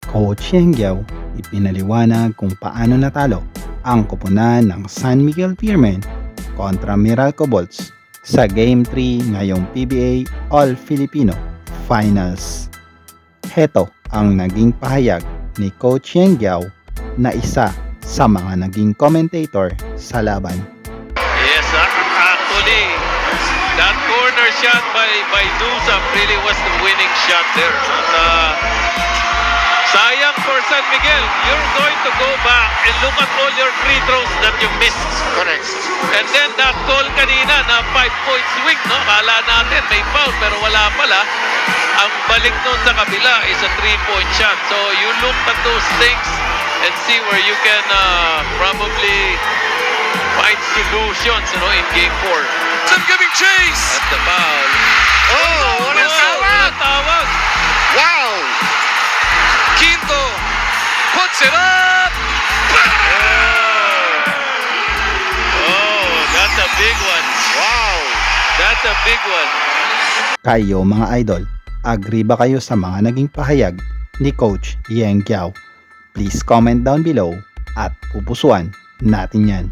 Coach Yengyao ipinaliwanag kung paano natalo ang koponan ng San Miguel Firemen kontra Meralco Bolts sa Game 3 ngayong PBA All-Filipino Finals. Heto ang naging pahayag ni Coach Yengyao na isa sa mga naging commentator sa laban. Yes, actually, that corner shot by Dusap really was the winning shot there. At, sayang for San Miguel. You're going to go back and look at all your free throws that you missed. Correct. And then that goal kanina na 5-point swing, no? Kala natin may foul pero wala pala. Ang balik nun sa kabila is a 3-point shot. So you look at those things and see where you can probably find solutions, in Game 4. Some giving chase. At the foul. Oh, what a tawag! Walang tawag. Wow. Quinto puts it up. Oh, that's a big one. Wow. That's a big one. Kayo mga idol, agree ba kayo sa mga naging pahayag ni Coach Yengyao? Please comment down below at pupusuan natin yan.